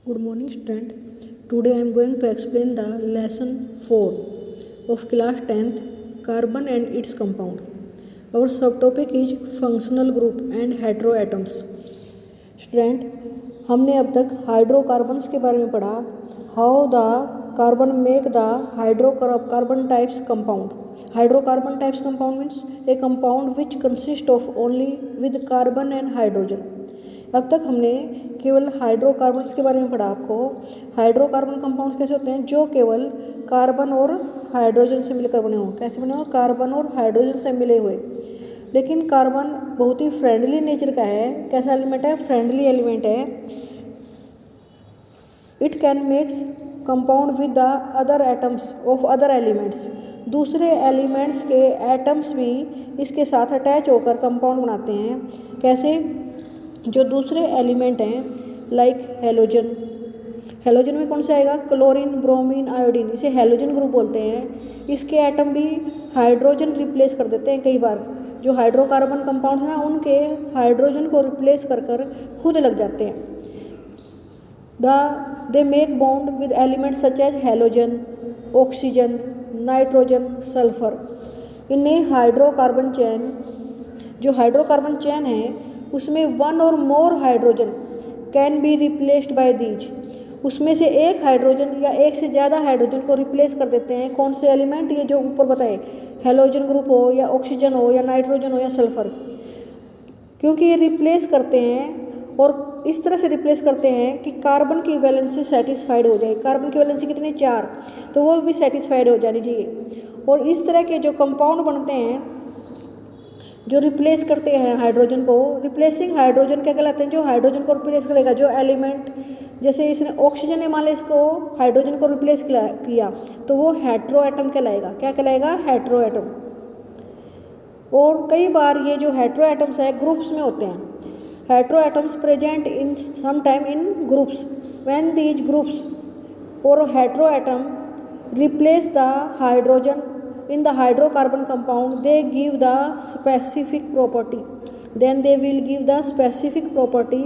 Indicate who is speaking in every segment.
Speaker 1: Good morning, student. Today I am going to explain the lesson 4 of class 10th carbon and its compound. Our subtopic is functional group and heteroatoms. Student, हमने अब तक hydrocarbons के बारे में पढ़ा. How the carbon make the hydrocarbon types compound. Hydrocarbon types compound means A compound which consist of only with carbon and hydrogen. अब तक हमने केवल हाइड्रोकार्बन्स के बारे में पढ़ा. आपको हाइड्रोकार्बन कंपाउंड्स कैसे होते हैं? जो केवल कार्बन और हाइड्रोजन से मिलकर बने हों. कैसे बने हों? कार्बन और हाइड्रोजन से मिले हुए. लेकिन कार्बन बहुत ही फ्रेंडली नेचर का है. कैसा एलिमेंट है? फ्रेंडली एलिमेंट है. It can makes compound with the other atoms of other elements. दूसरे एलिमेंट्स के एटम्स भी इसके साथ अटैच होकर कंपाउंड बनाते हैं. कैसे? जो दूसरे एलिमेंट हैं लाइक हेलोजन. हेलोजन में कौन सा आएगा? Chlorine, bromine, iodine. इसे हेलोजन ग्रुप बोलते हैं. इसके एटम भी हाइड्रोजन रिप्लेस कर देते हैं. कई बार जो हाइड्रोकार्बन कंपाउंड है ना, उनके हाइड्रोजन को रिप्लेस कर कर खुद लग जाते हैं. They make bond with element such as halogen, oxygen, nitrogen, sulphur. इन्हें हाइड्रोकार्बन चैन, जो हाइड्रोकार्बन चैन है उसमें one or more hydrogen can be replaced by these. उसमें से एक हाइड्रोजन या एक से ज़्यादा हाइड्रोजन को रिप्लेस कर देते हैं. कौन से एलिमेंट? ये जो ऊपर बताए, हेलोजन ग्रुप हो या ऑक्सीजन हो या नाइट्रोजन हो या सल्फर. क्योंकि ये रिप्लेस करते हैं और इस तरह से रिप्लेस करते हैं कि कार्बन की वैलेंसी सेटिस्फाइड हो जाए. कार्बन की वैलेंसी कितनी? 4. तो वो भी सेटिस्फाइड हो जानी चाहिए. और इस तरह के जो कंपाउंड बनते हैं जो रिप्लेस करते हैं हाइड्रोजन को, रिप्लेसिंग हाइड्रोजन क्या कहलाते हैं? जो हाइड्रोजन को रिप्लेस करेगा. जो एलिमेंट, जैसे इसने ऑक्सीजन ने मान लिया इसको हाइड्रोजन को रिप्लेस किया तो वो हेटेरोएटम कहलाएगा. क्या कहलाएगा? हेटेरोएटम. और कई बार ये जो हेटेरोएटम्स है ग्रुप्स में होते हैं. Heteroatoms present in some time in groups. When these groups और heteroatom replace the hydrogen in the hydrocarbon compound, they give the specific property. Then they will give the specific property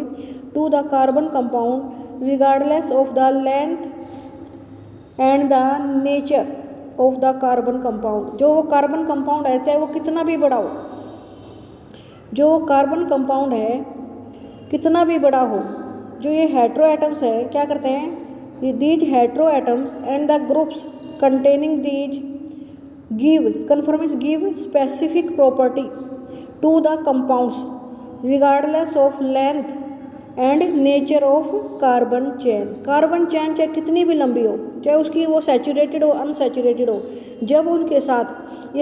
Speaker 1: to the carbon compound regardless of the length and the nature of the carbon compound. जो वो carbon compound है चाहे वो कितना भी बड़ा हो, जो कार्बन कंपाउंड है कितना भी बड़ा हो, जो ये हेटेरोएटम्स है क्या करते हैं? ये these heteroatoms and the groups containing these give specific property to the compounds regardless of length and nature of carbon chain. Carbon चैन चाहे कितनी भी लंबी हो, चाहे उसकी वो सैचुरेटेड हो अनसैचुरेटेड हो, जब उनके साथ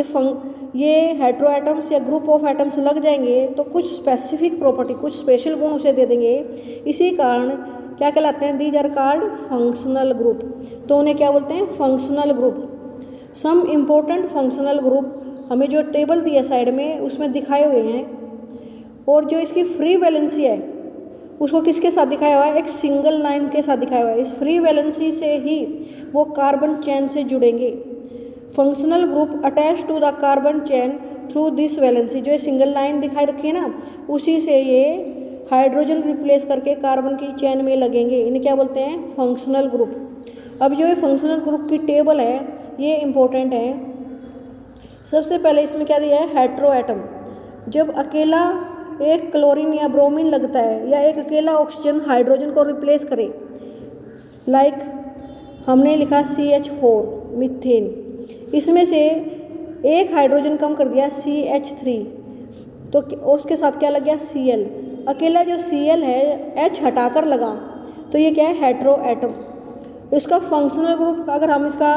Speaker 1: ये हेटेरोएटम्स या ग्रुप ऑफ एटम्स लग जाएंगे तो कुछ स्पेसिफिक प्रॉपर्टी, कुछ स्पेशल गुण उसे दे देंगे. इसी कारण क्या कहलाते हैं? These are called functional group. तो उन्हें क्या बोलते हैं? Functional group. Some important functional group हमें जो टेबल दिया साइड में उसमें दिखाए हुए हैं. और जो इसकी फ्री वैलेंसी है उसको किसके साथ दिखाया हुआ है? एक सिंगल लाइन के साथ दिखाया हुआ है. इस फ्री वैलेंसी से ही वो कार्बन चैन से जुड़ेंगे. Functional group attach to the carbon chain through this valency. जो ये सिंगल लाइन दिखाई रखी है ना, उसी से ये हाइड्रोजन रिप्लेस करके कार्बन की चैन में लगेंगे. इन्हें क्या बोलते हैं? Functional group. अब जो ये फंक्शनल ग्रुप की टेबल है ये इम्पोर्टेंट है. सबसे पहले इसमें क्या दिया है? हेटेरोएटम. जब अकेला एक क्लोरीन या ब्रोमीन लगता है या एक अकेला ऑक्सीजन हाइड्रोजन को रिप्लेस करे, लाइक हमने लिखा CH4 मीथेन, इसमें से एक हाइड्रोजन कम कर दिया CH3 तो उसके साथ क्या लग गया? Cl. अकेला जो Cl है H हटाकर लगा तो ये क्या है? हेटेरोएटम. इसका फंक्शनल ग्रुप, अगर हम इसका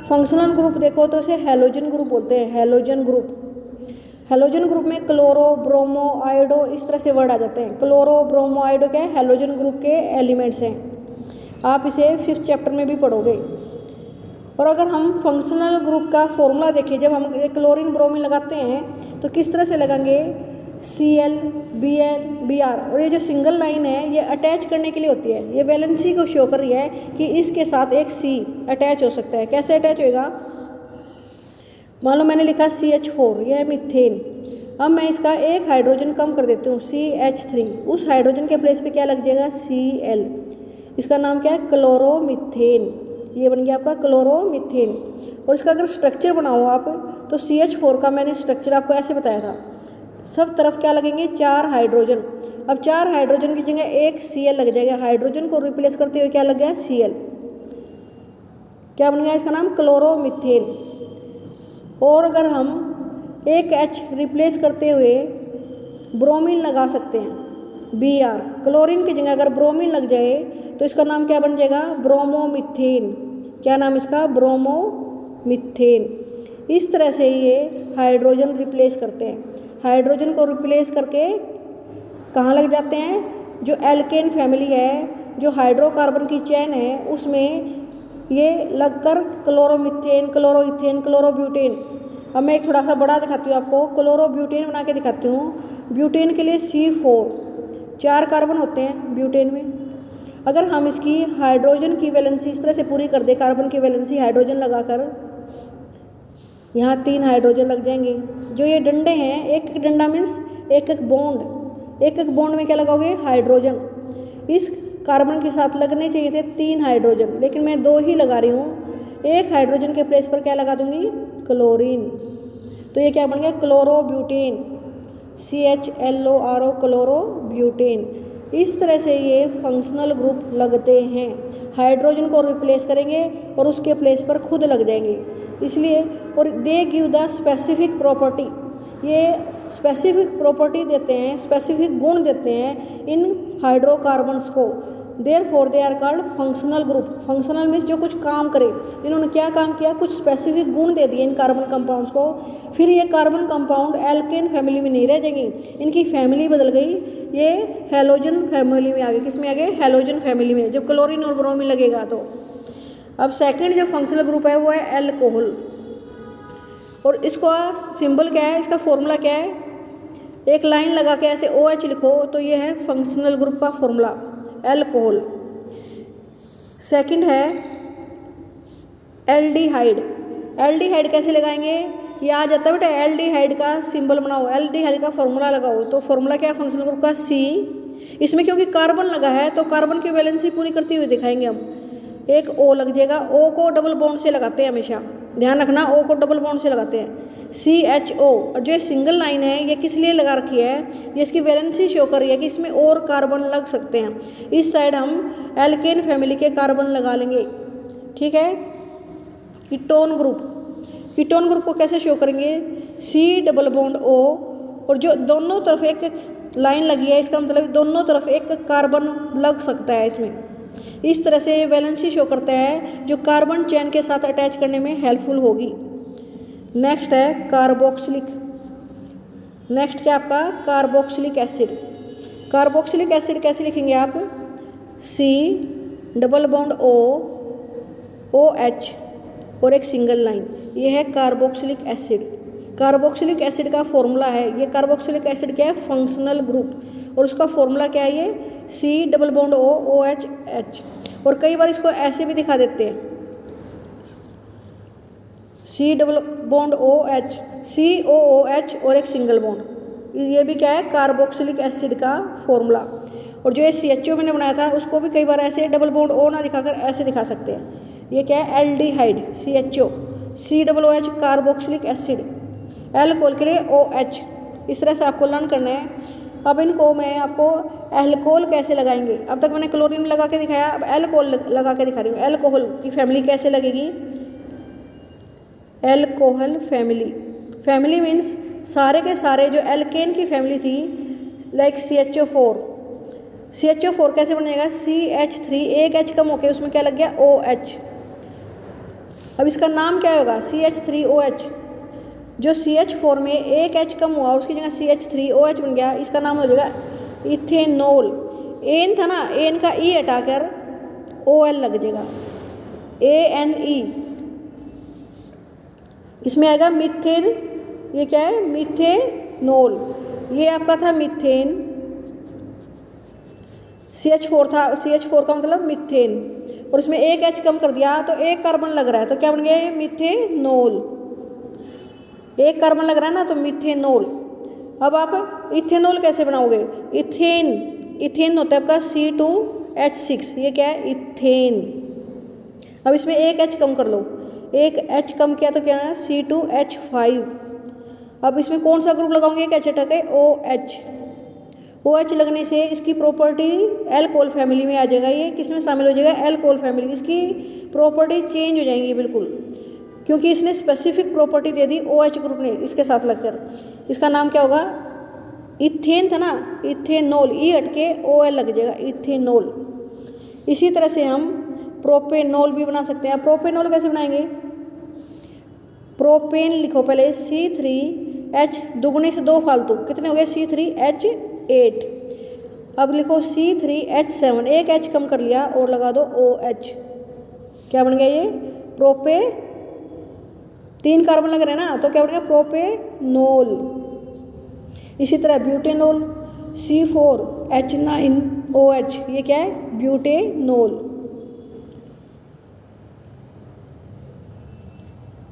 Speaker 1: फंक्शनल ग्रुप देखो तो इसे हेलोजन ग्रुप बोलते हैं. Halogen group. हेलोजन ग्रुप में क्लोरो, ब्रोमो, आयोडो इस तरह से वर्ड आ जाते हैं. क्लोरो, ब्रोमो, आयोडो क्या है? हेलोजन ग्रुप के एलिमेंट्स हैं. आप इसे 5th चैप्टर में भी पढ़ोगे. और अगर हम फंक्शनल ग्रुप का फॉर्मूला देखें, जब हम क्लोरीन ब्रोमीन लगाते हैं तो किस तरह से लगाएंगे? Cl, Bl, Br. और ये जो सिंगल लाइन है ये अटैच करने के लिए होती है. ये वैलेंसी को शो कर रही है कि इसके साथ एक C अटैच हो सकता है. कैसे अटैच होएगा? मान लो मैंने लिखा CH4, यह है मीथेन. अब मैं इसका एक हाइड्रोजन कम कर देती हूँ CH3. उस हाइड्रोजन के प्लेस पे क्या लग जाएगा? Cl. इसका नाम क्या है? क्लोरोमीथेन। ये बन गया आपका क्लोरोमीथेन। और इसका अगर स्ट्रक्चर बनाओ आप तो CH4 का मैंने स्ट्रक्चर आपको ऐसे बताया था, सब तरफ क्या लगेंगे? 4 हाइड्रोजन। अब 4 हाइड्रोजन की जगह एक Cl लग जाएगा, हाइड्रोजन को रिप्लेस करते हुए क्या लग गया? Cl। क्या बन गया? इसका नाम क्लोरोमीथेन। और अगर हम एक H रिप्लेस करते हुए ब्रोमीन लगा सकते हैं, Br, क्लोरीन की जगह अगर ब्रोमीन लग जाए तो इसका नाम क्या बन जाएगा? ब्रोमोमीथेन। क्या नाम इसका? ब्रोमोमीथेन। इस तरह से ये हाइड्रोजन रिप्लेस करते हैं। हाइड्रोजन को रिप्लेस करके कहाँ लग जाते हैं? जो एल्केन फैमिली है, जो हाइड्रोकार्बन की चेन है, उसमें ये लगकर क्लोरोमीथेन, क्लोरोइथेन, क्लोरोब्यूटेन। अब मैं एक थोड़ा सा बड़ा दिखाती हूँ आपको, क्लोरोब्यूटेन बना के दिखाती हूँ। ब्यूटेन के लिए C4, 4 कार्बन होते हैं ब्यूटेन में। अगर हम इसकी हाइड्रोजन की वैलेंसी इस तरह से पूरी कर दे, कार्बन की वैलेंसी हाइड्रोजन लगाकर, यहाँ 3 हाइड्रोजन लग जाएंगे। जो ये डंडे हैं, एक एक डंडा मीन्स एक एक बॉन्ड, एक एक बॉन्ड में क्या लगाओगे? हाइड्रोजन। इस कार्बन के साथ लगने चाहिए थे 3 हाइड्रोजन, लेकिन मैं 2 ही लगा रही हूँ। एक हाइड्रोजन के प्लेस पर क्या लगा दूंगी? क्लोरीन। तो ये क्या बन गया? Chlorobutane, CHLORO, chlorobutane. इस तरह से ये फंक्शनल ग्रुप लगते हैं। हाइड्रोजन को रिप्लेस करेंगे और उसके प्लेस पर खुद लग जाएंगे, इसलिए। और they give the specific property, ये स्पेसिफिक प्रॉपर्टी देते हैं, स्पेसिफिक गुण देते हैं इन हाइड्रोकार्बन्स को। Therefore they are called functional group. Functional means जो कुछ काम करे। इन्होंने क्या काम किया? कुछ स्पेसिफिक गुण दे दिए इन कार्बन कंपाउंड्स को। फिर ये कार्बन कंपाउंड एल्केन फैमिली में नहीं रह जाएंगे, इनकी फैमिली बदल गई, ये हैलोजन फैमिली में आ गए। किस में आ गए? हैलोजन फैमिली में, जब क्लोरीन और ब्रोमीन लगेगा तो। अब सेकेंड जो फंक्शनल ग्रुप है वो है एल्कोहल। और इसका सिंबल क्या है? इसका फॉर्मूला क्या है? एक लाइन लगा के ऐसे OH लिखो तो ये है फंक्शनल ग्रुप का फॉर्मूला, एल्कोहल। सेकंड है एल्डिहाइड। एल्डिहाइड कैसे लगाएंगे? ये आ जाता है बेटा, एल्डिहाइड का सिंबल बनाओ, एल्डिहाइड का फॉर्मूला लगाओ। तो फॉर्मूला क्या है फंक्शनल ग्रुप का? C। इसमें क्योंकि कार्बन लगा है तो कार्बन की वैलेंसी पूरी करते हुए दिखाएंगे हम। एक O लग जाएगा, O को डबल बॉन्ड से लगाते हैं हमेशा, ध्यान रखना, O को डबल बॉन्ड से लगाते हैं। CHO। और जो सिंगल लाइन है ये किस लिए लगा रखी है? ये इसकी वैलेंसी शो कर रही है कि इसमें और कार्बन लग सकते हैं। इस साइड हम एल्केन फैमिली के कार्बन लगा लेंगे, ठीक है। कीटोन ग्रुप, कीटोन ग्रुप को कैसे शो करेंगे? C डबल बॉन्ड O, और जो दोनों तरफ एक एक लाइन लगी है, इसका मतलब दोनों तरफ एक कार्बन लग सकता है इसमें। इस तरह से वैलेंसी शो करता है जो कार्बन चेन के साथ अटैच करने में हेल्पफुल होगी। नेक्स्ट है कार्बोक्सिलिक। नेक्स्ट क्या आपका? Carboxylic acid. कार्बोक्सिलिक एसिड कैसे लिखेंगे आप? C double bond O, OH और एक सिंगल लाइन, ये है कार्बोक्सिलिक एसिड। कार्बोक्सिलिक एसिड का फॉर्मूला है, ये कार्बोक्सिलिक एसिड क्या है? Functional group. और उसका फॉर्मूला क्या है? ये C double bond O, OH, H। और कई बार इसको ऐसे भी दिखा देते हैं, C double bond OH, COOH और एक सिंगल बॉन्ड। ये भी क्या है? कार्बोक्सिलिक एसिड का फॉर्मूला। और जो ये CHO मैंने बनाया था उसको भी कई बार ऐसे डबल बॉन्ड O ना दिखाकर ऐसे दिखा सकते हैं। ये क्या है? Aldehyde, CHO, C double OH carboxylic acid, alcohol के लिए OH। इस तरह से आपको लर्न करना है। अब इनको मैं आपको एल्कोहल कैसे लगाएंगे, अब तक मैंने क्लोरीन लगा के दिखाया, अब एल्कोहल लगा के दिखा रही हूँ। एल्कोहल की फैमिली कैसे लगेगी? एल्कोहल फैमिली, फैमिली मीन्स सारे के सारे जो एल्केन की फैमिली थी, लाइक CHO4। CHO4 कैसे बनेगा? CH3, एक H कम होके उसमें क्या लग गया? OH। अब इसका नाम क्या होगा? CH3OH। जो CH4 में एक H कम हुआ उसकी जगह CH3OH बन गया, इसका नाम हो जाएगा इथेनॉल। एन था ना, एन का ई हटाकर OL लग जाएगा, ANE। इसमें आएगा मीथेन, ये क्या है? मीथेनॉल। ये आपका था मीथेन, CH4 था, CH4 का मतलब मीथेन, और इसमें एक H कम कर दिया तो एक कार्बन लग रहा है, तो क्या बन गया? ये मीथेनॉल। एक कार्बन लग रहा है ना, तो मीथेनॉल। अब आप इथेनॉल कैसे बनाओगे? इथेन, इथेन होता है आपका H6, ये क्या है, इथेन। अब इसमें एक H कम कर लो, एक H कम किया तो क्या है, C2H5। अब इसमें कौन सा ग्रुप लगाओगे, एक H हटा के OH। OH लगने से इसकी प्रॉपर्टी एल्कोहल फैमिली में आ जाएगा, ये किस में शामिल हो जाएगा, एल्कोहल फैमिली। इसकी प्रॉपर्टी चेंज हो जाएंगी बिल्कुल, क्योंकि इसने स्पेसिफिक प्रॉपर्टी दे दी OH ग्रुप ने इसके साथ लगकर। इसका नाम क्या होगा, इथेन था ना, इथेनॉल, ई हट के OL लग जाएगा, इथेनॉल। इसी तरह से हम प्रोपेनॉल भी बना सकते हैं। प्रोपेनॉल कैसे बनाएंगे, प्रोपेन लिखो पहले, C3H, दुगुने से दो फालतू, कितने हो गए, C3H8। अब लिखो C3H7, एक H कम कर लिया और लगा दो OH। क्या बन गया ये, प्रोपे, 3 कार्बन लग रहे हैं ना, तो क्या बन गया, प्रोपेनॉल। इसी तरह ब्यूटेनॉल, C4H9OH, ये क्या है, ब्यूटेनॉल।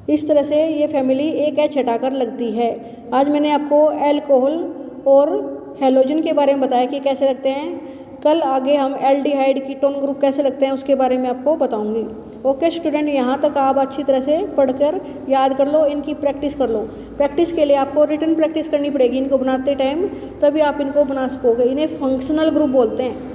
Speaker 1: इस तरह से ये फैमिली एक H हटाकर लगती है। आज मैंने आपको एल्कोहल और हैलोजन के बारे में बताया कि कैसे लगते हैं। कल आगे हम एल्डिहाइड कीटोन ग्रुप कैसे लगते हैं उसके बारे में आपको बताऊंगी। ओके स्टूडेंट, यहाँ तक आप अच्छी तरह से पढ़कर याद कर लो, इनकी प्रैक्टिस कर लो। प्रैक्टिस के लिए आपको रिटन प्रैक्टिस करनी पड़ेगी इनको बनाते टाइम, तभी आप इनको बना सकोगे। इन्हें फंक्शनल ग्रुप बोलते हैं।